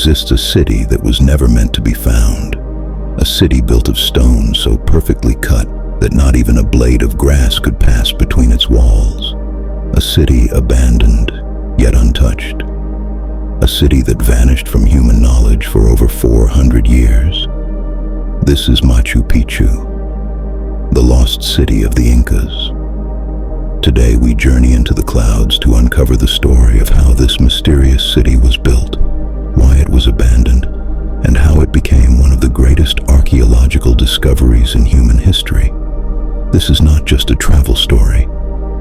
exists a city that was never meant to be found. A city built of stone so perfectly cut that not even a blade of grass could pass between its walls. A city abandoned, yet untouched. A city that vanished from human knowledge for over 400 years. This is Machu Picchu, the lost city of the Incas. Today we journey into the clouds to uncover the story of how this mysterious city was built, why it was abandoned, and how it became one of the greatest archaeological discoveries in human history. This is not just a travel story.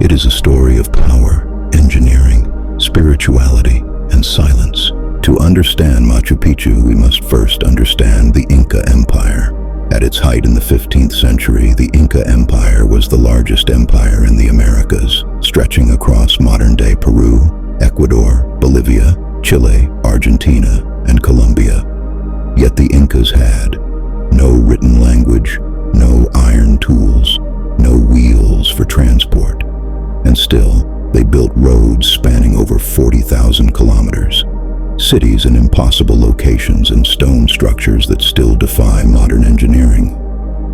It is a story of power, engineering, spirituality, and silence. To understand Machu Picchu, we must first understand the Inca Empire. At its height in the 15th century, the Inca Empire was the largest empire in the Americas, stretching across modern-day Peru, Ecuador, Bolivia, Chile, Argentina, and Colombia. Yet the Incas had no written language, no iron tools, no wheels for transport. And still, they built roads spanning over 40,000 kilometers, cities in impossible locations and stone structures that still defy modern engineering.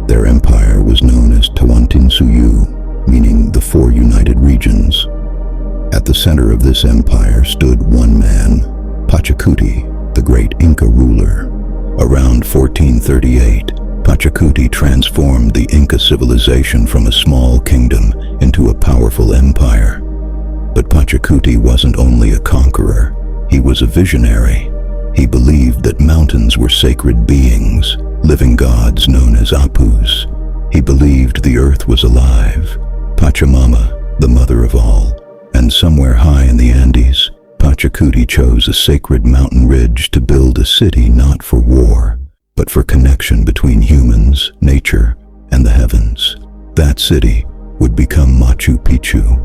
Their empire was known as Tawantinsuyu, meaning the Four United Regions. At the center of this empire stood one man, Pachacuti, the great Inca ruler. Around 1438, Pachacuti transformed the Inca civilization from a small kingdom into a powerful empire. But Pachacuti wasn't only a conqueror, he was a visionary. He believed that mountains were sacred beings, living gods known as Apus. He believed the earth was alive, Pachamama, the mother of all. And somewhere high in the Andes, Pachacuti chose a sacred mountain ridge to build a city not for war, but for connection between humans, nature, and the heavens. That city would become Machu Picchu.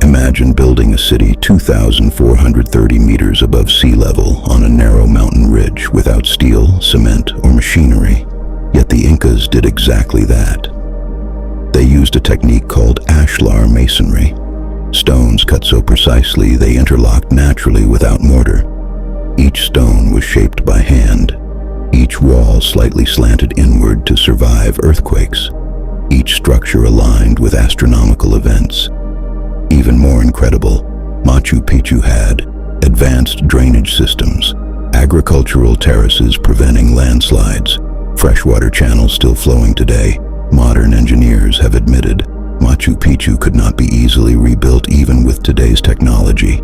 Imagine building a city 2,430 meters above sea level on a narrow mountain ridge without steel, cement, or machinery. Yet the Incas did exactly that. They used a technique called ashlar masonry. Stones cut so precisely they interlocked naturally without mortar. Each stone was shaped by hand, each wall slightly slanted inward to survive earthquakes, each structure aligned with astronomical events. Even more incredible, Machu Picchu had advanced drainage systems, agricultural terraces preventing landslides, freshwater channels still flowing today. Modern engineers have admitted Machu Picchu could not be easily rebuilt even with today's technology.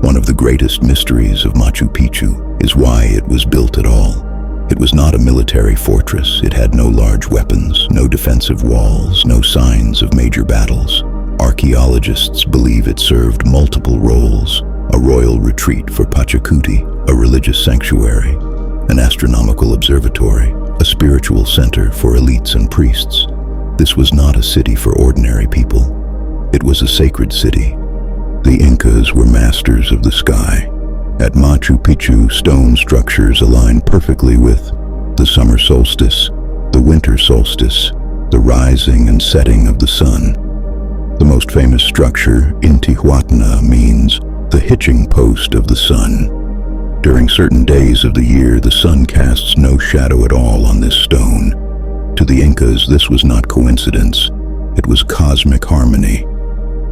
One of the greatest mysteries of Machu Picchu is why it was built at all. It was not a military fortress. It had no large weapons, no defensive walls, no signs of major battles. Archaeologists believe it served multiple roles: a royal retreat for Pachacuti, a religious sanctuary, an astronomical observatory, a spiritual center for elites and priests. This was not a city for ordinary people. It was a sacred city. The Incas were masters of the sky. At Machu Picchu, stone structures align perfectly with the summer solstice, the winter solstice, the rising and setting of the sun. The most famous structure, Intihuatana, means the hitching post of the sun. During certain days of the year, the sun casts no shadow at all on this stone. To the Incas, this was not coincidence. It was cosmic harmony.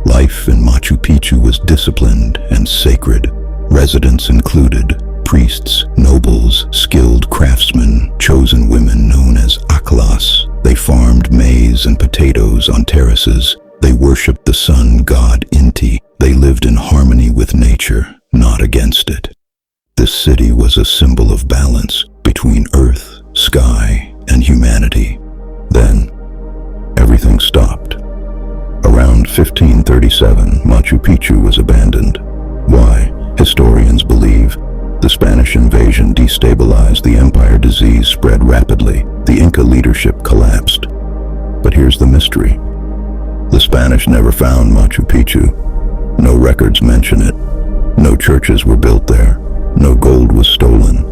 Life in Machu Picchu was disciplined and sacred. Residents included priests, nobles, skilled craftsmen, chosen women known as aklas. They farmed maize and potatoes on terraces. They worshipped the sun god Inti. They lived in harmony with nature, not against it. This city was a symbol of balance between earth, sky, and humanity. Then, everything stopped. Around 1537, Machu Picchu was abandoned. Why? Historians believe the Spanish invasion destabilized the empire. Disease spread rapidly. The Inca leadership collapsed. But here's the mystery. The Spanish never found Machu Picchu. No records mention it. No churches were built there. No gold was stolen.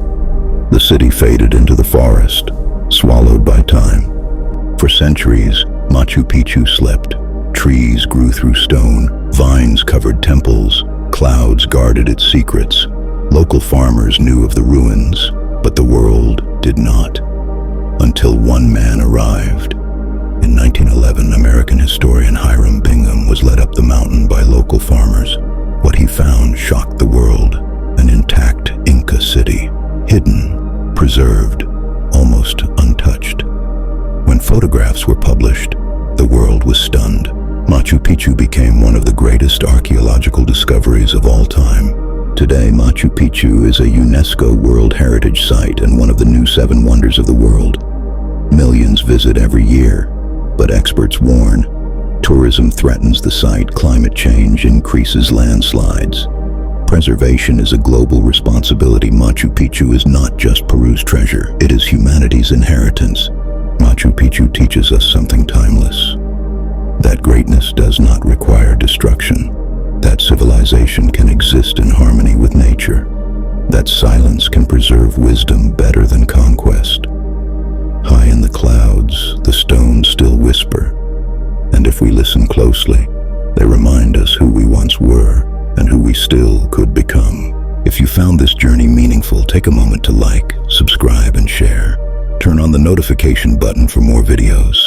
The city faded into the forest, swallowed by time. For centuries, Machu Picchu slept. Trees grew through stone, vines covered temples, clouds guarded its secrets. Local farmers knew of the ruins, but the world did not, until one man arrived. In 1911, American historian Hiram Bingham was led up the mountain by local farmers. What he found shocked the world: an intact Inca city, hidden, preserved, almost untouched. When photographs were published, the world was stunned. Machu Picchu became one of the greatest archaeological discoveries of all time. Today, Machu Picchu is a UNESCO World Heritage Site and one of the new 7 wonders of the world. Millions visit every year, but experts warn, tourism threatens the site, climate change increases landslides. Preservation is a global responsibility. Machu Picchu is not just Peru's treasure, it is humanity's inheritance. Machu Picchu teaches us something timeless: that greatness does not require destruction, that civilization can exist in harmony with nature, that silence can preserve wisdom better than conquest. High in the clouds, the stones still whisper, and if we listen closely, they remind us who we once were and who we still could become. If you found this journey meaningful, take a moment to like, subscribe, and share. Turn on the notification button for more videos.